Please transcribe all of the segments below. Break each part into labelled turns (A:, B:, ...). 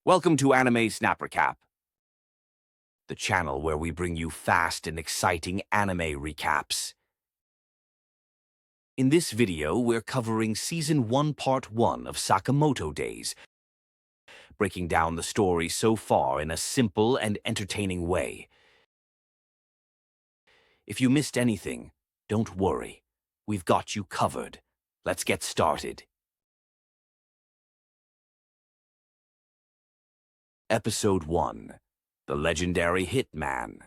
A: Welcome to Anime Snap Recap, the channel where we bring you fast and exciting anime recaps. In this video, we're covering Season 1, Part 1 of Sakamoto Days, breaking down the story so far in a simple and entertaining way. If you missed anything, don't worry. We've got you covered. Let's get started. Episode 1. The Legendary Hitman.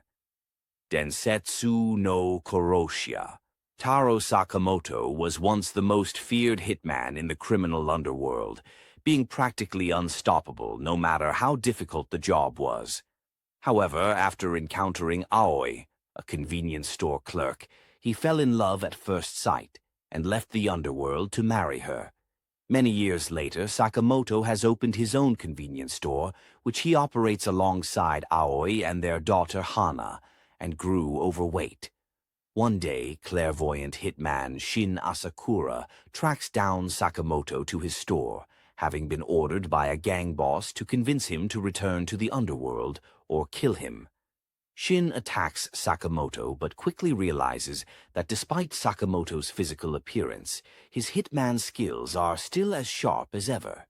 A: Densetsu no Koroshia. Taro Sakamoto was once the most feared hitman in the criminal underworld, being practically unstoppable no matter how difficult the job was. However, after encountering Aoi, a convenience store clerk, he fell in love at first sight and left the underworld to marry her. Many years later, Sakamoto has opened his own convenience store, which he operates alongside Aoi and their daughter Hana, and grew overweight. One day, clairvoyant hitman Shin Asakura tracks down Sakamoto to his store, having been ordered by a gang boss to convince him to return to the underworld or kill him. Shin attacks Sakamoto but quickly realizes that despite Sakamoto's physical appearance, his hitman skills are still as sharp as ever.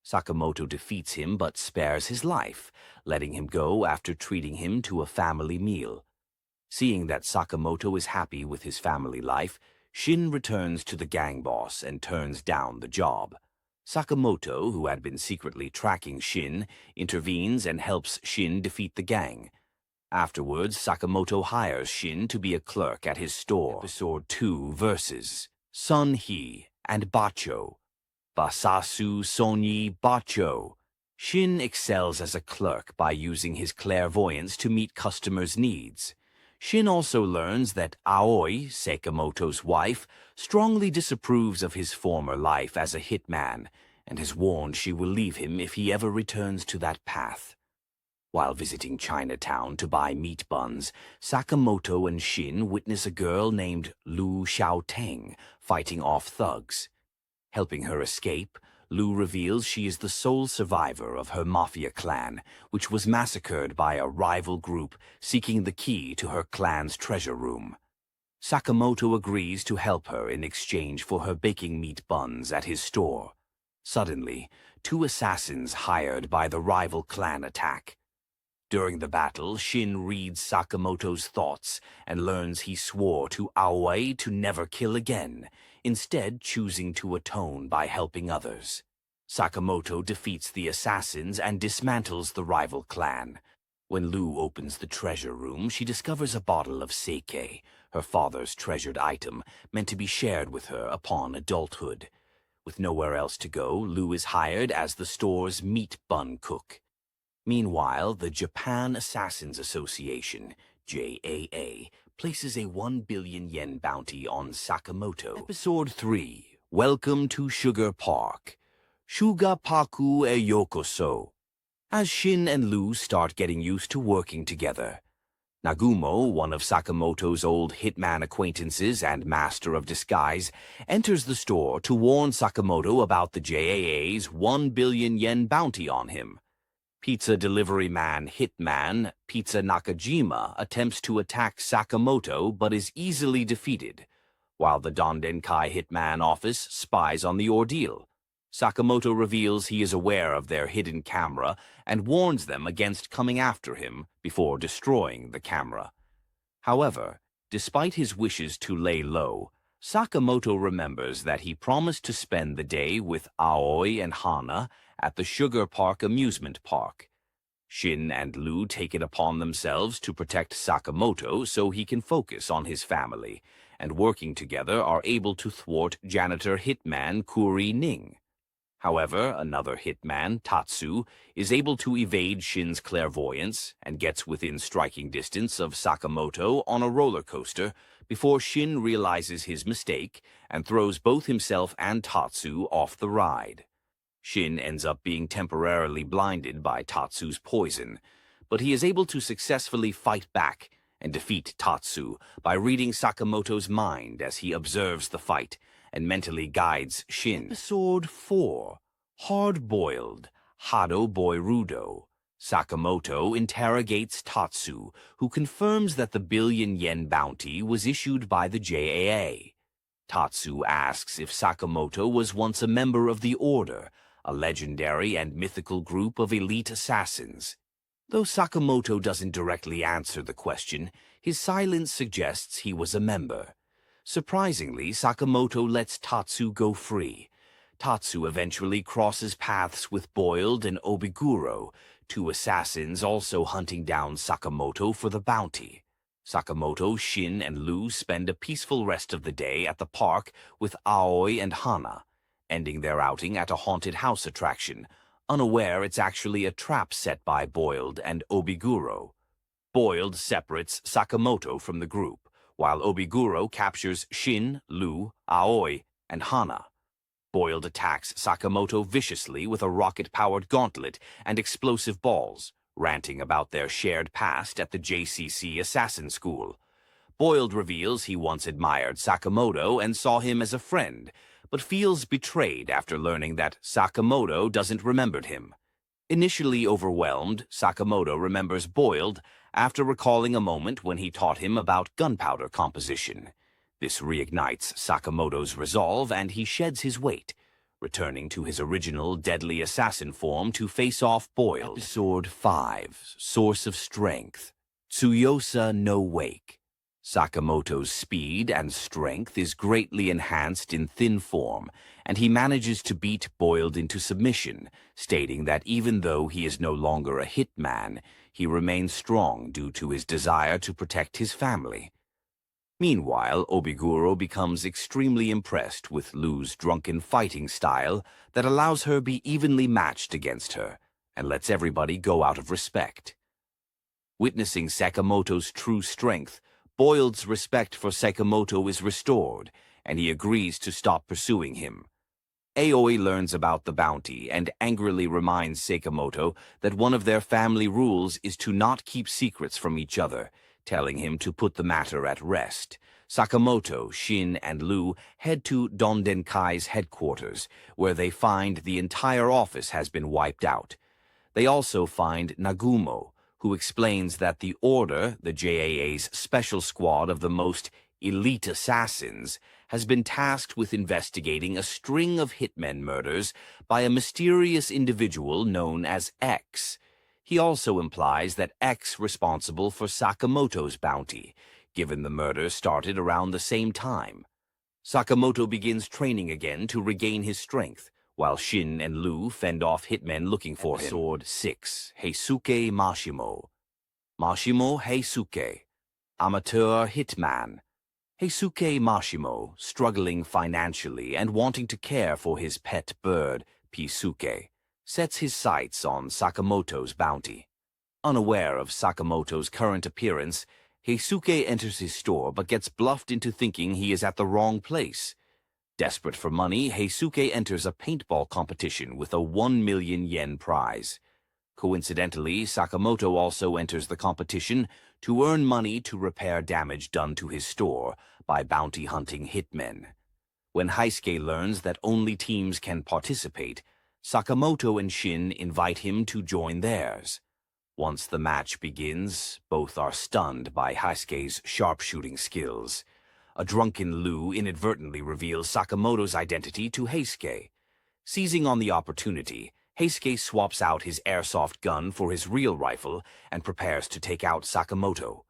A: Sakamoto defeats him but spares his life, letting him go after treating him to a family meal. Seeing that Sakamoto is happy with his family life, Shin returns to the gang boss and turns down the job. Sakamoto, who had been secretly tracking Shin, intervenes and helps Shin defeat the gang. Afterwards, Sakamoto hires Shin to be a clerk at his store. Episode 2 versus Sun Hee and Bacho. Basasu Sonyi Bacho. Shin excels as a clerk by using his clairvoyance to meet customers' needs. Shin also learns that Aoi, Sakamoto's wife, strongly disapproves of his former life as a hitman and has warned she will leave him if he ever returns to that path. While visiting Chinatown to buy meat buns, Sakamoto and Shin witness a girl named Lu Xiaoteng fighting off thugs. Helping her escape, Lu reveals she is the sole survivor of her mafia clan, which was massacred by a rival group seeking the key to her clan's treasure room. Sakamoto agrees to help her in exchange for her baking meat buns at his store. Suddenly, two assassins hired by the rival clan attack. During the battle, Shin reads Sakamoto's thoughts and learns he swore to Aoi to never kill again, instead choosing to atone by helping others. Sakamoto defeats the assassins and dismantles the rival clan. When Lu opens the treasure room, she discovers a bottle of sake, her father's treasured item, meant to be shared with her upon adulthood. With nowhere else to go, Lu is hired as the store's meat bun cook. Meanwhile, the Japan Assassins Association, JAA, places a 1 billion yen bounty on Sakamoto. Episode 3. Welcome to Sugar Park. Shuga Paku e Yokoso. As Shin and Lu start getting used to working together, Nagumo, one of Sakamoto's old hitman acquaintances and master of disguise, enters the store to warn Sakamoto about the JAA's 1 billion yen bounty on him. Pizza delivery man Hitman Pizza Nakajima attempts to attack Sakamoto but is easily defeated, while the Dondenkai Hitman office spies on the ordeal. Sakamoto reveals he is aware of their hidden camera and warns them against coming after him before destroying the camera. However, despite his wishes to lay low, Sakamoto remembers that he promised to spend the day with Aoi and Hana at the Sugar Park amusement park. Shin and Lu take it upon themselves to protect Sakamoto so he can focus on his family, and working together are able to thwart janitor hitman Kuri Ning. However, another hitman, Tatsu, is able to evade Shin's clairvoyance and gets within striking distance of Sakamoto on a roller coaster before Shin realizes his mistake and throws both himself and Tatsu off the ride. Shin ends up being temporarily blinded by Tatsu's poison, but he is able to successfully fight back and defeat Tatsu by reading Sakamoto's mind as he observes the fight and mentally guides Shin. Episode 4. Hard-boiled. Hado Boy Rudo. Sakamoto interrogates Tatsu, who confirms that the billion-yen bounty was issued by the JAA. Tatsu asks if Sakamoto was once a member of the Order, a legendary and mythical group of elite assassins. Though Sakamoto doesn't directly answer the question, his silence suggests he was a member. Surprisingly, Sakamoto lets Tatsu go free. Tatsu eventually crosses paths with Boiled and Obiguro, two assassins also hunting down Sakamoto for the bounty. Sakamoto, Shin, and Lu spend a peaceful rest of the day at the park with Aoi and Hana, ending their outing at a haunted house attraction, unaware it's actually a trap set by Boiled and Obiguro. Boiled separates Sakamoto from the group, while Obiguro captures Shin, Lu, Aoi, and Hana. Boiled attacks Sakamoto viciously with a rocket-powered gauntlet and explosive balls, ranting about their shared past at the JCC Assassin School. Boiled reveals he once admired Sakamoto and saw him as a friend, but feels betrayed after learning that Sakamoto doesn't remember him. Initially overwhelmed, Sakamoto remembers Boiled after recalling a moment when he taught him about gunpowder composition. This reignites Sakamoto's resolve and he sheds his weight, returning to his original deadly assassin form to face off Boiled. Episode 5, Source of Strength. Tsuyosa no Wake. Sakamoto's speed and strength is greatly enhanced in thin form, and he manages to beat Boiled into submission, stating that even though he is no longer a hitman, he remains strong due to his desire to protect his family. Meanwhile, Obiguro becomes extremely impressed with Lu's drunken fighting style that allows her be evenly matched against her, and lets everybody go out of respect. Witnessing Sakamoto's true strength, Boiled's respect for Sakamoto is restored, and he agrees to stop pursuing him. Aoi learns about the bounty and angrily reminds Sakamoto that one of their family rules is to not keep secrets from each other, telling him to put the matter at rest. Sakamoto, Shin, and Lu head to Dondenkai's headquarters, where they find the entire office has been wiped out. They also find Nagumo, who explains that the Order, the JAA's special squad of the most elite assassins, has been tasked with investigating a string of hitmen murders by a mysterious individual known as X. He also implies that X responsible for Sakamoto's bounty, given the murder started around the same time. Sakamoto begins training again to regain his strength, while Shin and Lu fend off hitmen looking for him. Episode 6, Heisuke Mashimo. Mashimo Heisuke, amateur hitman. Heisuke Mashimo, struggling financially and wanting to care for his pet bird, Pisuke, sets his sights on Sakamoto's bounty. Unaware of Sakamoto's current appearance, Heisuke enters his store but gets bluffed into thinking he is at the wrong place. Desperate for money, Heisuke enters a paintball competition with a 1 million yen prize. Coincidentally, Sakamoto also enters the competition to earn money to repair damage done to his store by bounty-hunting hitmen. When Heisuke learns that only teams can participate, Sakamoto and Shin invite him to join theirs. Once the match begins, both are stunned by Heisuke's sharpshooting skills. A drunken Lu inadvertently reveals Sakamoto's identity to Heisuke. Seizing on the opportunity, Heisuke swaps out his airsoft gun for his real rifle and prepares to take out Sakamoto.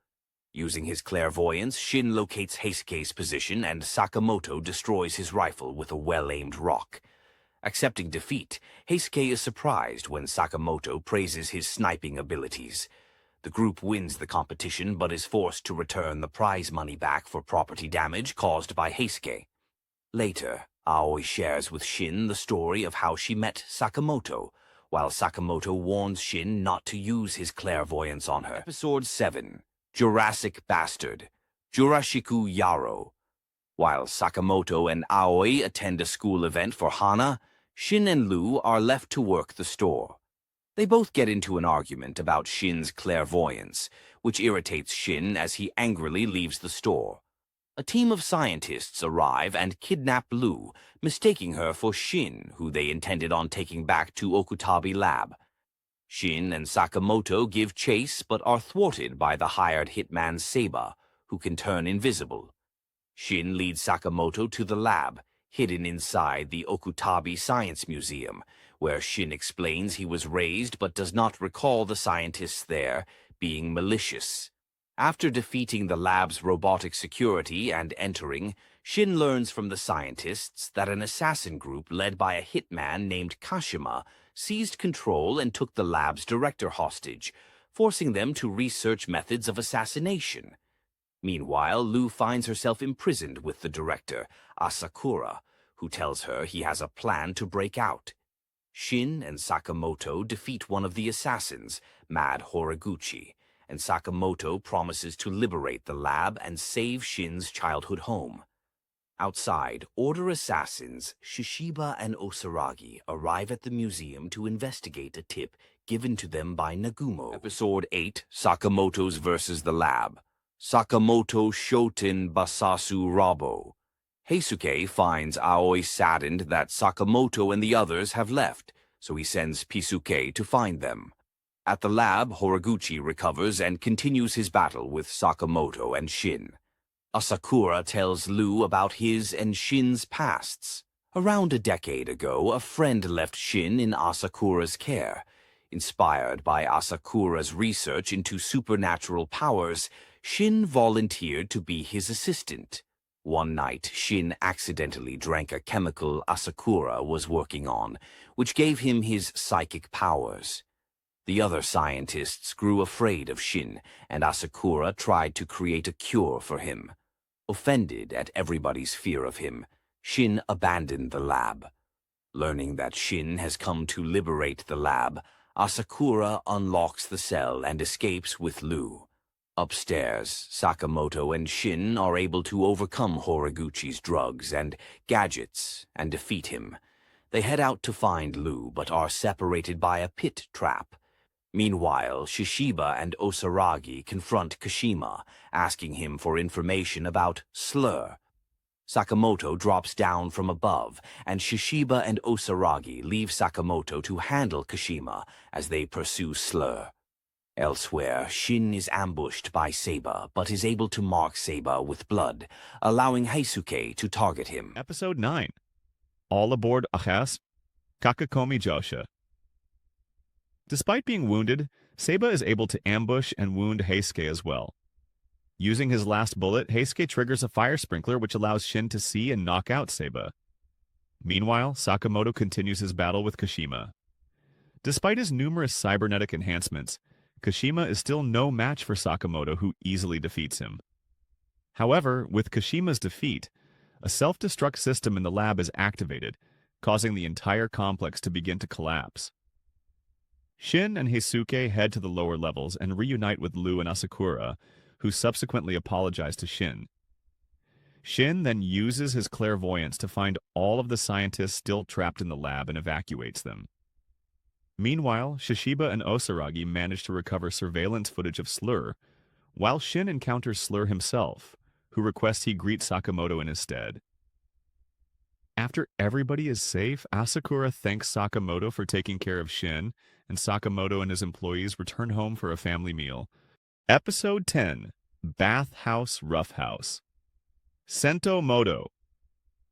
A: Using his clairvoyance, Shin locates Heisuke's position and Sakamoto destroys his rifle with a well-aimed rock. Accepting defeat, Heisuke is surprised when Sakamoto praises his sniping abilities. The group wins the competition but is forced to return the prize money back for property damage caused by Heisuke. Later, Aoi shares with Shin the story of how she met Sakamoto, while Sakamoto warns Shin not to use his clairvoyance on her. Episode 7, Jurassic Bastard, Jurashiku Yaro. While Sakamoto and Aoi attend a school event for Hana, Shin and Lu are left to work the store. They both get into an argument about Shin's clairvoyance, which irritates Shin as he angrily leaves the store. A team of scientists arrive and kidnap Lu, mistaking her for Shin, who they intended on taking back to Okutabi Lab. Shin and Sakamoto give chase but are thwarted by the hired hitman Seiba, who can turn invisible. Shin leads Sakamoto to the lab, hidden inside the Okutabi Science Museum, where Shin explains he was raised but does not recall the scientists there being malicious. After defeating the lab's robotic security and entering, Shin learns from the scientists that an assassin group led by a hitman named Kashima seized control and took the lab's director hostage, forcing them to research methods of assassination. Meanwhile, Lu finds herself imprisoned with the director, Asakura, who tells her he has a plan to break out. Shin and Sakamoto defeat one of the assassins, Mad Horiguchi, and Sakamoto promises to liberate the lab and save Shin's childhood home. Outside, Order assassins Shishiba and Osaragi arrive at the museum to investigate a tip given to them by Nagumo. Episode 8, Sakamoto's versus the lab. Sakamoto Shoten Basasu Rabo. Heisuke finds Aoi saddened that Sakamoto and the others have left, so he sends Pisuke to find them. At the lab, Horiguchi recovers and continues his battle with Sakamoto and Shin. Asakura tells Lu about his and Shin's pasts. Around a decade ago, a friend left Shin in Asakura's care. Inspired by Asakura's research into supernatural powers, Shin volunteered to be his assistant. One night, Shin accidentally drank a chemical Asakura was working on, which gave him his psychic powers. The other scientists grew afraid of Shin, and Asakura tried to create a cure for him. Offended at everybody's fear of him, Shin abandoned the lab. Learning that Shin has come to liberate the lab, Asakura unlocks the cell and escapes with Lu. Upstairs, Sakamoto and Shin are able to overcome Horiguchi's drugs and gadgets and defeat him. They head out to find Lu, but are separated by a pit trap. Meanwhile, Shishiba and Osaragi confront Kashima, asking him for information about Slur. Sakamoto drops down from above, and Shishiba and Osaragi leave Sakamoto to handle Kashima as they pursue Slur. Elsewhere, Shin is ambushed by Seiba, but is able to mark Seiba with blood, allowing Heisuke to target him.
B: Episode 9. All aboard Achas, Kakakomi Josha. Despite being wounded, Seiba is able to ambush and wound Heisuke as well. Using his last bullet, Heisuke triggers a fire sprinkler which allows Shin to see and knock out Seiba. Meanwhile, Sakamoto continues his battle with Kashima. Despite his numerous cybernetic enhancements, Kashima is still no match for Sakamoto, who easily defeats him. However, with Kashima's defeat, a self-destruct system in the lab is activated, causing the entire complex to begin to collapse. Shin and Heisuke head to the lower levels and reunite with Lu and Asakura, who subsequently apologize to Shin. Shin then uses his clairvoyance to find all of the scientists still trapped in the lab and evacuates them. Meanwhile, Shishiba and Osaragi manage to recover surveillance footage of Slur, while Shin encounters Slur himself, who requests he greet Sakamoto in his stead. After everybody is safe, Asakura thanks Sakamoto for taking care of Shin, and Sakamoto and his employees return home for a family meal. Episode 10. Bathhouse Roughhouse. Sento Moto.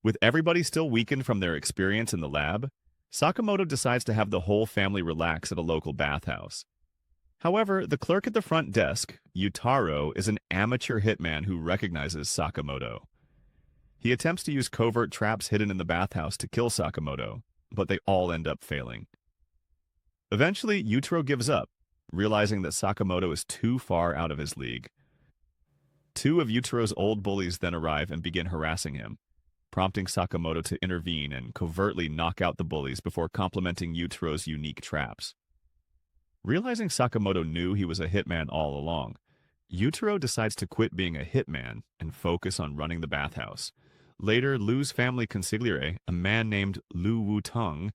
B: With everybody still weakened from their experience in the lab, Sakamoto decides to have the whole family relax at a local bathhouse. However, the clerk at the front desk, Yutaro, is an amateur hitman who recognizes Sakamoto. He attempts to use covert traps hidden in the bathhouse to kill Sakamoto, but they all end up failing. Eventually, Yutaro gives up, realizing that Sakamoto is too far out of his league. Two of Yutaro's old bullies then arrive and begin harassing him, prompting Sakamoto to intervene and covertly knock out the bullies before complimenting Yutaro's unique traps. Realizing Sakamoto knew he was a hitman all along, Yutaro decides to quit being a hitman and focus on running the bathhouse. Later, Lu's family consigliere, a man named Lu Wutong,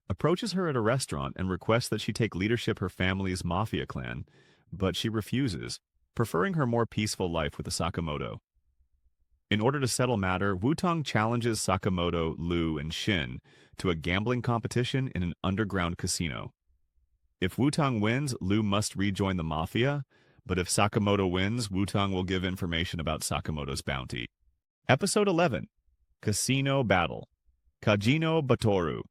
B: approaches her at a restaurant and requests that she take leadership her family's mafia clan, but she refuses, preferring her more peaceful life with the Sakamoto. In order to settle matter, Wutong challenges Sakamoto, Lu, and Shin to a gambling competition in an underground casino. If Wutong wins, Lu must rejoin the mafia, but if Sakamoto wins, Wutong will give information about Sakamoto's bounty. Episode 11, Casino Battle, Kajino Batoru.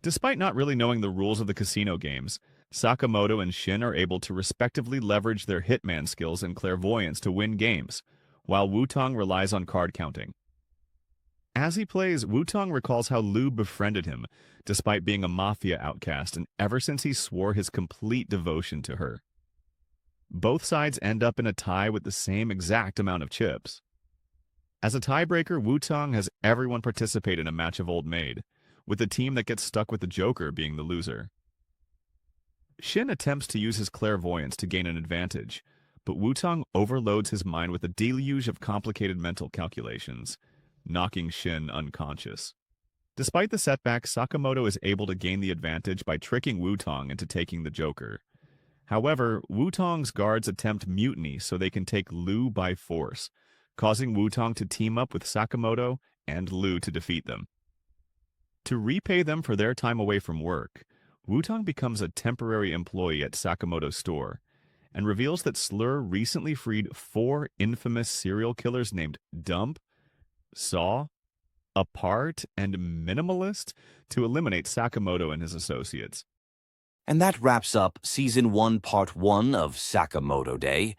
B: Despite not really knowing the rules of the casino games, Sakamoto and Shin are able to respectively leverage their hitman skills and clairvoyance to win games, while Wutong relies on card counting. As he plays, Wutong recalls how Lu befriended him, despite being a mafia outcast, and ever since he swore his complete devotion to her. Both sides end up in a tie with the same exact amount of chips. As a tiebreaker, Wutong has everyone participate in a match of Old Maid, with the team that gets stuck with the Joker being the loser. Shin attempts to use his clairvoyance to gain an advantage, but Wutong overloads his mind with a deluge of complicated mental calculations, knocking Shin unconscious. Despite the setbacks, Sakamoto is able to gain the advantage by tricking Wutong into taking the Joker. However, Wutong's guards attempt mutiny so they can take Lu by force, causing Wutong to team up with Sakamoto and Lu to defeat them. To repay them for their time away from work, Wutong becomes a temporary employee at Sakamoto's store and reveals that Slur recently freed 4 infamous serial killers named Dump, Saw, Apart, and Minimalist to eliminate Sakamoto and his associates.
A: And that wraps up Season 1, Part 1 of Sakamoto Day.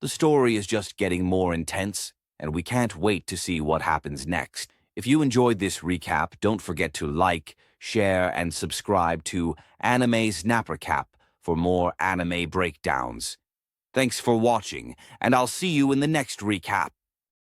A: The story is just getting more intense, and we can't wait to see what happens next. If you enjoyed this recap, don't forget to like, share, and subscribe to Anime's Nappercap for more anime breakdowns. Thanks for watching, and I'll see you in the next recap.